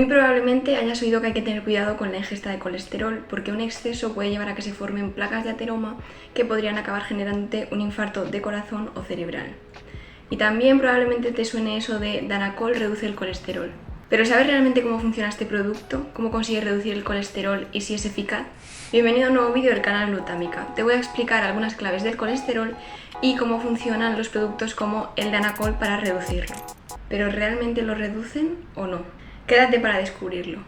Muy probablemente hayas oído que hay que tener cuidado con la ingesta de colesterol, porque un exceso puede llevar a que se formen placas de ateroma que podrían acabar generándote un infarto de corazón o cerebral. Y también probablemente te suene eso de Danacol reduce el colesterol. ¿Pero sabes realmente cómo funciona este producto? ¿Cómo consigue reducir el colesterol y si es eficaz? Bienvenido a un nuevo vídeo del canal Glutámica. Te voy a explicar algunas claves del colesterol y cómo funcionan los productos como el Danacol para reducirlo. ¿Pero realmente lo reducen o no? Quédate para descubrirlo.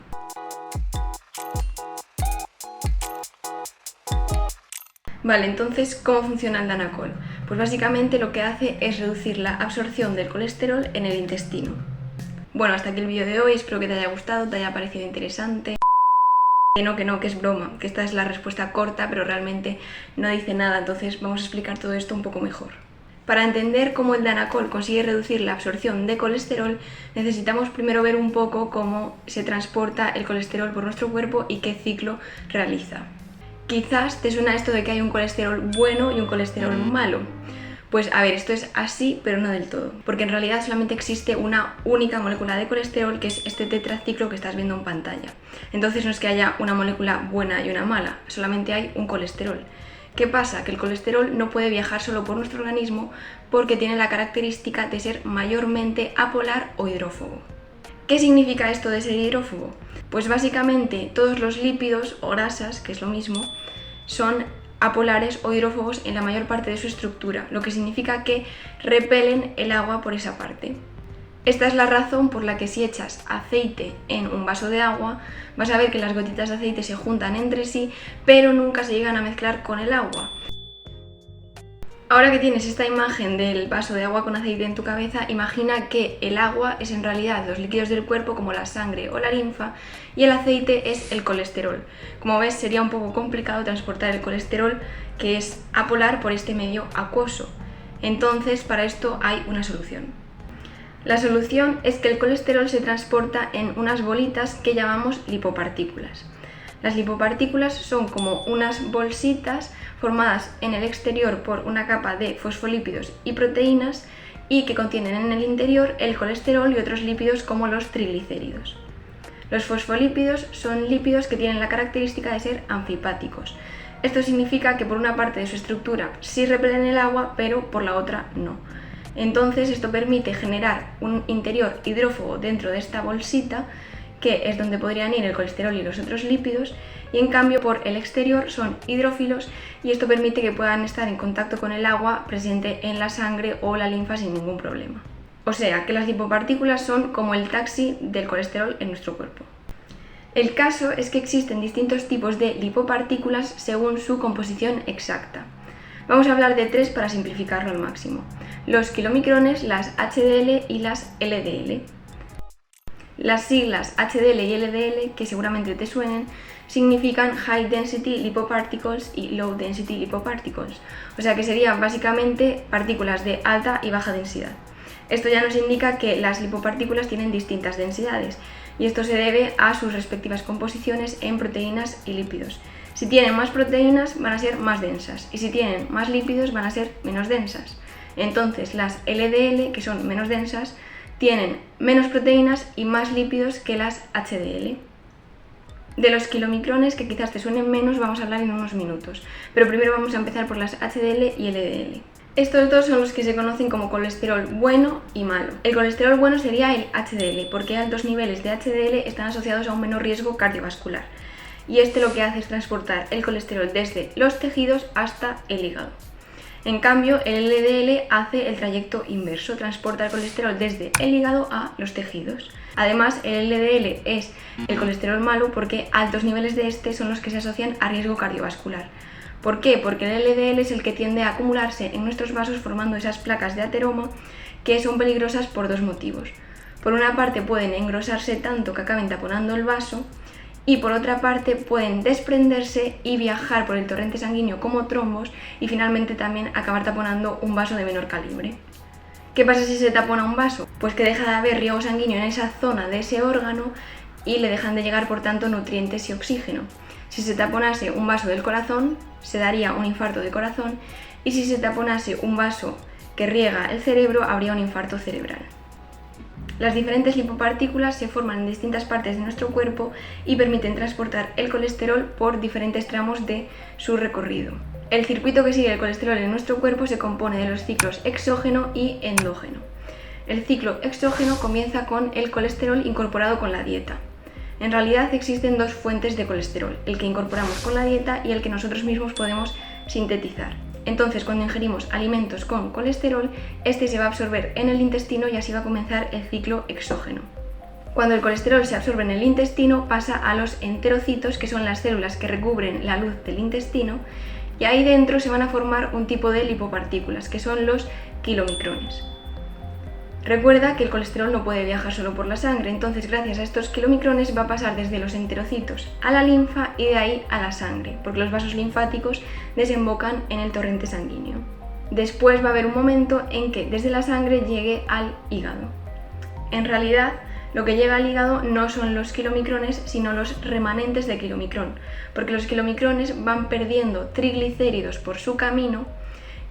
Vale, entonces, ¿cómo funciona el Danacol? Pues básicamente lo que hace es reducir la absorción del colesterol en el intestino. Bueno, hasta aquí el vídeo de hoy, espero que te haya gustado, te haya parecido interesante. Que es broma, que esta es la respuesta corta, pero realmente no dice nada, entonces vamos a explicar todo esto un poco mejor. Para entender cómo el Danacol consigue reducir la absorción de colesterol, necesitamos primero ver un poco cómo se transporta el colesterol por nuestro cuerpo y qué ciclo realiza. Quizás te suena esto de que hay un colesterol bueno y un colesterol malo. Pues a ver, esto es así, pero no del todo, porque en realidad solamente existe una única molécula de colesterol, que es este tetraciclo que estás viendo en pantalla. Entonces no es que haya una molécula buena y una mala, solamente hay un colesterol. ¿Qué pasa? Que el colesterol no puede viajar solo por nuestro organismo porque tiene la característica de ser mayormente apolar o hidrófobo. ¿Qué significa esto de ser hidrófobo? Pues básicamente todos los lípidos o grasas, que es lo mismo, son apolares o hidrófobos en la mayor parte de su estructura, lo que significa que repelen el agua por esa parte. Esta es la razón por la que si echas aceite en un vaso de agua, vas a ver que las gotitas de aceite se juntan entre sí, pero nunca se llegan a mezclar con el agua. Ahora que tienes esta imagen del vaso de agua con aceite en tu cabeza, imagina que el agua es en realidad los líquidos del cuerpo como la sangre o la linfa y el aceite es el colesterol. Como ves, sería un poco complicado transportar el colesterol, que es apolar, por este medio acuoso. Entonces, para esto hay una solución. La solución es que el colesterol se transporta en unas bolitas que llamamos lipopartículas. Las lipopartículas son como unas bolsitas formadas en el exterior por una capa de fosfolípidos y proteínas y que contienen en el interior el colesterol y otros lípidos como los triglicéridos. Los fosfolípidos son lípidos que tienen la característica de ser anfipáticos. Esto significa que por una parte de su estructura sí repelen el agua, pero por la otra no. Entonces esto permite generar un interior hidrófobo dentro de esta bolsita, que es donde podrían ir el colesterol y los otros lípidos, y en cambio por el exterior son hidrófilos y esto permite que puedan estar en contacto con el agua presente en la sangre o la linfa sin ningún problema. O sea, que las lipopartículas son como el taxi del colesterol en nuestro cuerpo. El caso es que existen distintos tipos de lipopartículas según su composición exacta. Vamos a hablar de tres para simplificarlo al máximo: los kilomicrones, las HDL y las LDL. Las siglas HDL y LDL, que seguramente te suenen, significan High Density Lipoparticles y Low Density Lipoparticles, o sea que serían básicamente partículas de alta y baja densidad. Esto ya nos indica que las lipopartículas tienen distintas densidades y esto se debe a sus respectivas composiciones en proteínas y lípidos. Si tienen más proteínas van a ser más densas y si tienen más lípidos van a ser menos densas. Entonces las LDL, que son menos densas, tienen menos proteínas y más lípidos que las HDL. De los kilomicrones, que quizás te suenen menos, vamos a hablar en unos minutos, pero primero vamos a empezar por las HDL y LDL. Estos dos son los que se conocen como colesterol bueno y malo. El colesterol bueno sería el HDL, porque altos niveles de HDL están asociados a un menor riesgo cardiovascular, y este lo que hace es transportar el colesterol desde los tejidos hasta el hígado. En cambio, el LDL hace el trayecto inverso, transporta el colesterol desde el hígado a los tejidos. Además, el LDL es el colesterol malo porque altos niveles de este son los que se asocian a riesgo cardiovascular. ¿Por qué? Porque el LDL es el que tiende a acumularse en nuestros vasos formando esas placas de ateroma que son peligrosas por dos motivos. Por una parte pueden engrosarse tanto que acaben taponando el vaso, y por otra parte pueden desprenderse y viajar por el torrente sanguíneo como trombos y finalmente también acabar taponando un vaso de menor calibre. ¿Qué pasa si se tapona un vaso? Pues que deja de haber riego sanguíneo en esa zona de ese órgano y le dejan de llegar por tanto nutrientes y oxígeno. Si se taponase un vaso del corazón, se daría un infarto de corazón, y si se taponase un vaso que riega el cerebro, habría un infarto cerebral. Las diferentes lipopartículas se forman en distintas partes de nuestro cuerpo y permiten transportar el colesterol por diferentes tramos de su recorrido. El circuito que sigue el colesterol en nuestro cuerpo se compone de los ciclos exógeno y endógeno. El ciclo exógeno comienza con el colesterol incorporado con la dieta. En realidad existen dos fuentes de colesterol, el que incorporamos con la dieta y el que nosotros mismos podemos sintetizar. Entonces, cuando ingerimos alimentos con colesterol, este se va a absorber en el intestino y así va a comenzar el ciclo exógeno. Cuando el colesterol se absorbe en el intestino, pasa a los enterocitos, que son las células que recubren la luz del intestino, y ahí dentro se van a formar un tipo de lipopartículas, que son los kilomicrones. Recuerda que el colesterol no puede viajar solo por la sangre, entonces gracias a estos kilomicrones va a pasar desde los enterocitos a la linfa y de ahí a la sangre, porque los vasos linfáticos desembocan en el torrente sanguíneo. Después va a haber un momento en que desde la sangre llegue al hígado. En realidad, lo que llega al hígado no son los kilomicrones, sino los remanentes de kilomicrón, porque los kilomicrones van perdiendo triglicéridos por su camino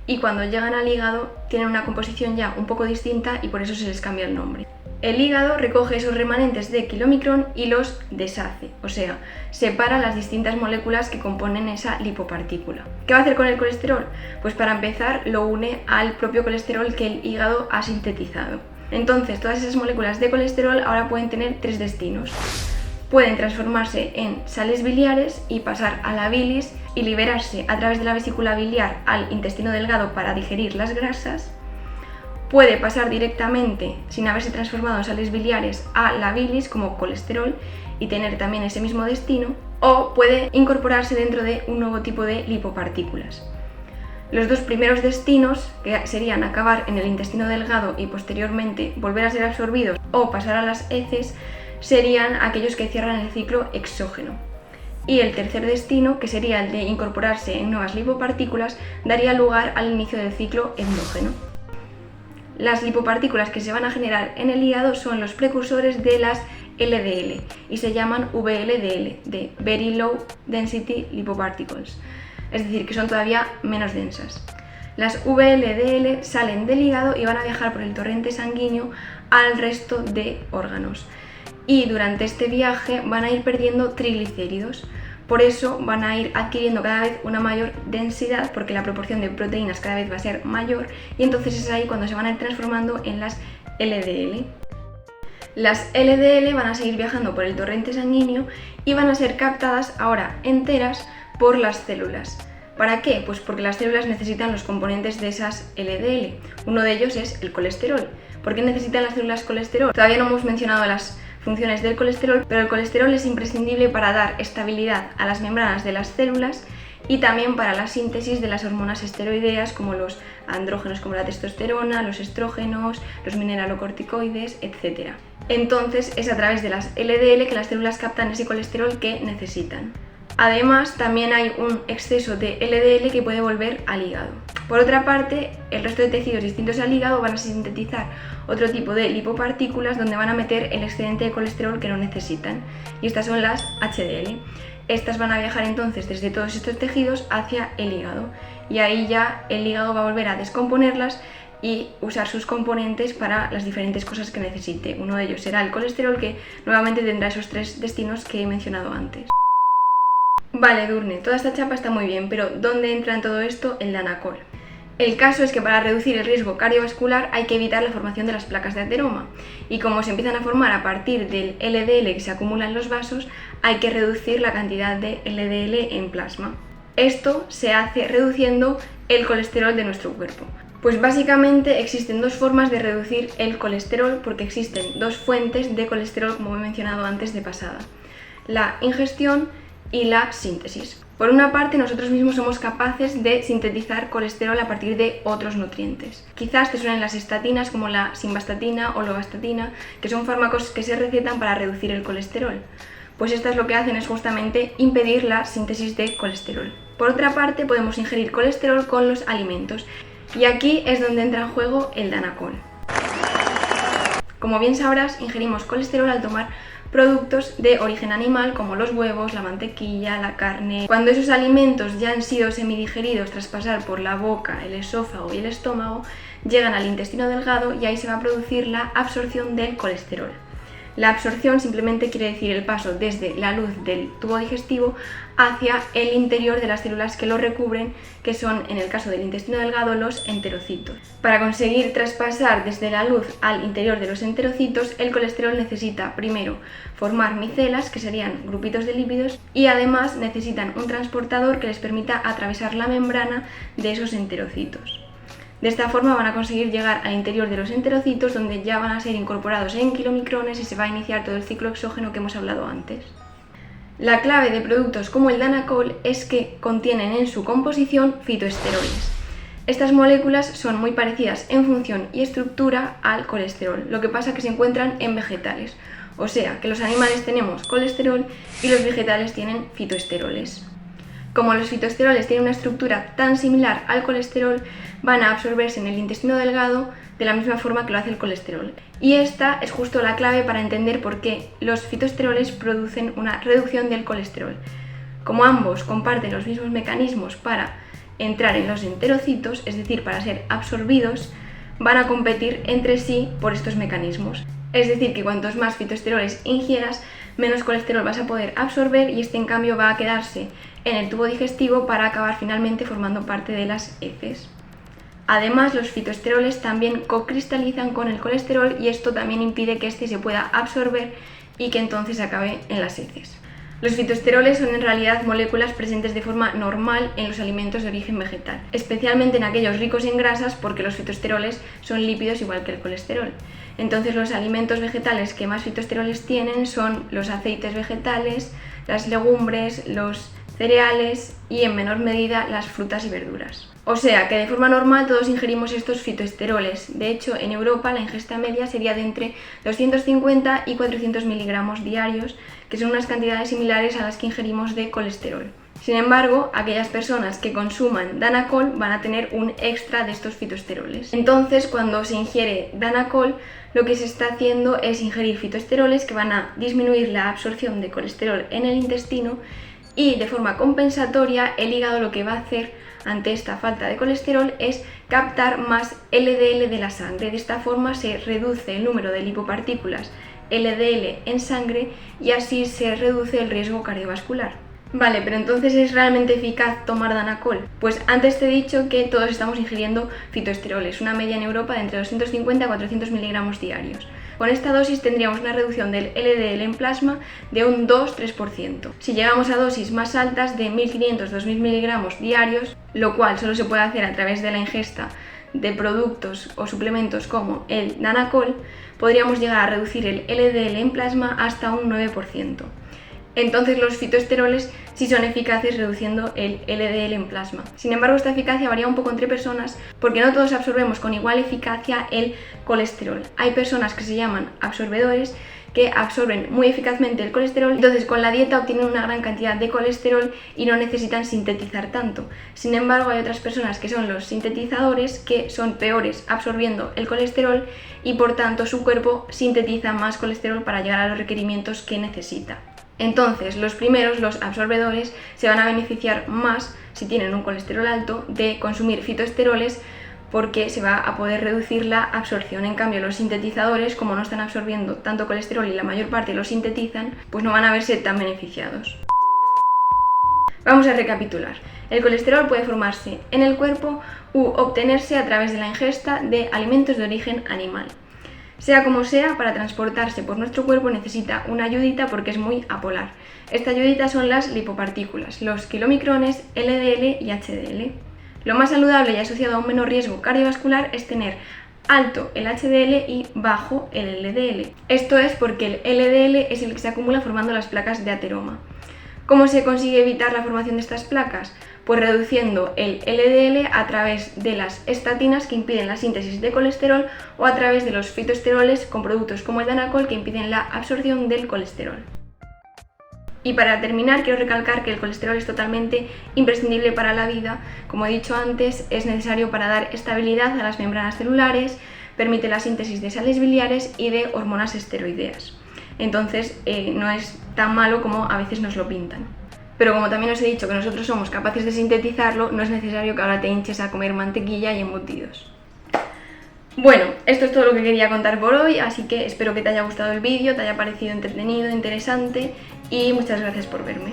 y cuando llegan al hígado tienen una composición ya un poco distinta y por eso se les cambia el nombre. El hígado recoge esos remanentes de kilomicrón y los deshace, o sea, separa las distintas moléculas que componen esa lipopartícula. ¿Qué va a hacer con el colesterol? Pues para empezar lo une al propio colesterol que el hígado ha sintetizado. Entonces, todas esas moléculas de colesterol ahora pueden tener tres destinos. Pueden transformarse en sales biliares y pasar a la bilis y liberarse a través de la vesícula biliar al intestino delgado para digerir las grasas. Puede pasar directamente, sin haberse transformado en sales biliares, a la bilis como colesterol y tener también ese mismo destino, o puede incorporarse dentro de un nuevo tipo de lipopartículas. Los dos primeros destinos, que serían acabar en el intestino delgado y posteriormente volver a ser absorbidos o pasar a las heces, serían aquellos que cierran el ciclo exógeno. Y el tercer destino, que sería el de incorporarse en nuevas lipopartículas, daría lugar al inicio del ciclo endógeno. Las lipopartículas que se van a generar en el hígado son los precursores de las LDL y se llaman VLDL, de Very Low Density Lipoparticles, es decir, que son todavía menos densas. Las VLDL salen del hígado y van a viajar por el torrente sanguíneo al resto de órganos. Y durante este viaje van a ir perdiendo triglicéridos, por eso van a ir adquiriendo cada vez una mayor densidad porque la proporción de proteínas cada vez va a ser mayor y entonces es ahí cuando se van a ir transformando en las LDL. Las LDL van a seguir viajando por el torrente sanguíneo y van a ser captadas ahora enteras por las células. ¿Para qué? Pues porque las células necesitan los componentes de esas LDL. Uno de ellos es el colesterol. ¿Por qué necesitan las células colesterol? Todavía no hemos mencionado las funciones del colesterol, pero el colesterol es imprescindible para dar estabilidad a las membranas de las células y también para la síntesis de las hormonas esteroideas como los andrógenos como la testosterona, los estrógenos, los mineralocorticoides, etc. Entonces es a través de las LDL que las células captan ese colesterol que necesitan. Además, también hay un exceso de LDL que puede volver al hígado. Por otra parte, el resto de tejidos distintos al hígado van a sintetizar otro tipo de lipopartículas donde van a meter el excedente de colesterol que no necesitan. Y estas son las HDL. Estas van a viajar entonces desde todos estos tejidos hacia el hígado. Y ahí ya el hígado va a volver a descomponerlas y usar sus componentes para las diferentes cosas que necesite. Uno de ellos será el colesterol, que nuevamente tendrá esos tres destinos que he mencionado antes. Vale, Edurne, toda esta chapa está muy bien, pero ¿dónde entra en todo esto el Danacol? El caso es que para reducir el riesgo cardiovascular hay que evitar la formación de las placas de ateroma y como se empiezan a formar a partir del LDL que se acumula en los vasos, hay que reducir la cantidad de LDL en plasma. Esto se hace reduciendo el colesterol de nuestro cuerpo. Pues básicamente existen dos formas de reducir el colesterol porque existen dos fuentes de colesterol como he mencionado antes de pasada: la ingestión y la síntesis. Por una parte, nosotros mismos somos capaces de sintetizar colesterol a partir de otros nutrientes. Quizás te suenen las estatinas como la simvastatina o lovastatina, que son fármacos que se recetan para reducir el colesterol. Pues estas lo que hacen es justamente impedir la síntesis de colesterol. Por otra parte, podemos ingerir colesterol con los alimentos. Y aquí es donde entra en juego el Danacol. Como bien sabrás, ingerimos colesterol al tomar productos de origen animal como los huevos, la mantequilla, la carne. Cuando esos alimentos ya han sido semidigeridos tras pasar por la boca, el esófago y el estómago, llegan al intestino delgado y ahí se va a producir la absorción del colesterol. La absorción simplemente quiere decir el paso desde la luz del tubo digestivo hacia el interior de las células que lo recubren, que son, en el caso del intestino delgado, los enterocitos. Para conseguir traspasar desde la luz al interior de los enterocitos, el colesterol necesita primero formar micelas, que serían grupitos de lípidos, y además necesitan un transportador que les permita atravesar la membrana de esos enterocitos. De esta forma van a conseguir llegar al interior de los enterocitos, donde ya van a ser incorporados en kilomicrones y se va a iniciar todo el ciclo exógeno que hemos hablado antes. La clave de productos como el Danacol es que contienen en su composición fitoesteroles. Estas moléculas son muy parecidas en función y estructura al colesterol, lo que pasa que se encuentran en vegetales, o sea que los animales tenemos colesterol y los vegetales tienen fitoesteroles. Como los fitoesteroles tienen una estructura tan similar al colesterol, van a absorberse en el intestino delgado de la misma forma que lo hace el colesterol. Y esta es justo la clave para entender por qué los fitoesteroles producen una reducción del colesterol. Como ambos comparten los mismos mecanismos para entrar en los enterocitos, es decir, para ser absorbidos, van a competir entre sí por estos mecanismos. Es decir, que cuantos más fitoesteroles ingieras, menos colesterol vas a poder absorber y este en cambio va a quedarse en el tubo digestivo para acabar finalmente formando parte de las heces. Además, los fitoesteroles también cocristalizan con el colesterol y esto también impide que este se pueda absorber y que entonces acabe en las heces. Los fitoesteroles son en realidad moléculas presentes de forma normal en los alimentos de origen vegetal, especialmente en aquellos ricos en grasas porque los fitoesteroles son lípidos igual que el colesterol. Entonces los alimentos vegetales que más fitoesteroles tienen son los aceites vegetales, las legumbres, los cereales y en menor medida las frutas y verduras. O sea que de forma normal todos ingerimos estos fitoesteroles. De hecho, en Europa la ingesta media sería de entre 250 y 400 miligramos diarios, que son unas cantidades similares a las que ingerimos de colesterol. Sin embargo, aquellas personas que consuman Danacol van a tener un extra de estos fitoesteroles. Entonces, cuando se ingiere Danacol, lo que se está haciendo es ingerir fitoesteroles que van a disminuir la absorción de colesterol en el intestino y de forma compensatoria el hígado lo que va a hacer ante esta falta de colesterol es captar más LDL de la sangre. De esta forma se reduce el número de lipopartículas LDL en sangre y así se reduce el riesgo cardiovascular. Vale, pero entonces ¿es realmente eficaz tomar Danacol? Pues antes te he dicho que todos estamos ingiriendo fitoesteroles, una media en Europa de entre 250 a 400 miligramos diarios. Con esta dosis tendríamos una reducción del LDL en plasma de un 2-3%. Si llegamos a dosis más altas de 1500-2000 miligramos diarios, lo cual solo se puede hacer a través de la ingesta de productos o suplementos como el Danacol, podríamos llegar a reducir el LDL en plasma hasta un 9%. Entonces los fitoesteroles sí son eficaces reduciendo el LDL en plasma. Sin embargo, esta eficacia varía un poco entre personas porque no todos absorbemos con igual eficacia el colesterol. Hay personas que se llaman absorbedores que absorben muy eficazmente el colesterol, entonces con la dieta obtienen una gran cantidad de colesterol y no necesitan sintetizar tanto. Sin embargo, hay otras personas que son los sintetizadores que son peores absorbiendo el colesterol y por tanto su cuerpo sintetiza más colesterol para llegar a los requerimientos que necesita. Entonces, los primeros, los absorbedores, se van a beneficiar más si tienen un colesterol alto de consumir fitoesteroles porque se va a poder reducir la absorción. En cambio, los sintetizadores, como no están absorbiendo tanto colesterol y la mayor parte lo sintetizan, pues no van a verse tan beneficiados. Vamos a recapitular. El colesterol puede formarse en el cuerpo u obtenerse a través de la ingesta de alimentos de origen animal. Sea como sea, para transportarse por nuestro cuerpo necesita una ayudita porque es muy apolar. Esta ayudita son las lipopartículas, los kilomicrones, LDL y HDL. Lo más saludable y asociado a un menor riesgo cardiovascular es tener alto el HDL y bajo el LDL. Esto es porque el LDL es el que se acumula formando las placas de ateroma. ¿Cómo se consigue evitar la formación de estas placas? Pues reduciendo el LDL a través de las estatinas que impiden la síntesis de colesterol o a través de los fitoesteroles con productos como el Danacol que impiden la absorción del colesterol. Y para terminar, quiero recalcar que el colesterol es totalmente imprescindible para la vida. Como he dicho antes, es necesario para dar estabilidad a las membranas celulares, permite la síntesis de sales biliares y de hormonas esteroideas. entonces no es tan malo como a veces nos lo pintan. Pero como también os he dicho que nosotros somos capaces de sintetizarlo, no es necesario que ahora te hinches a comer mantequilla y embutidos. Bueno, esto es todo lo que quería contar por hoy, así que espero que te haya gustado el vídeo, te haya parecido entretenido, interesante y muchas gracias por verme.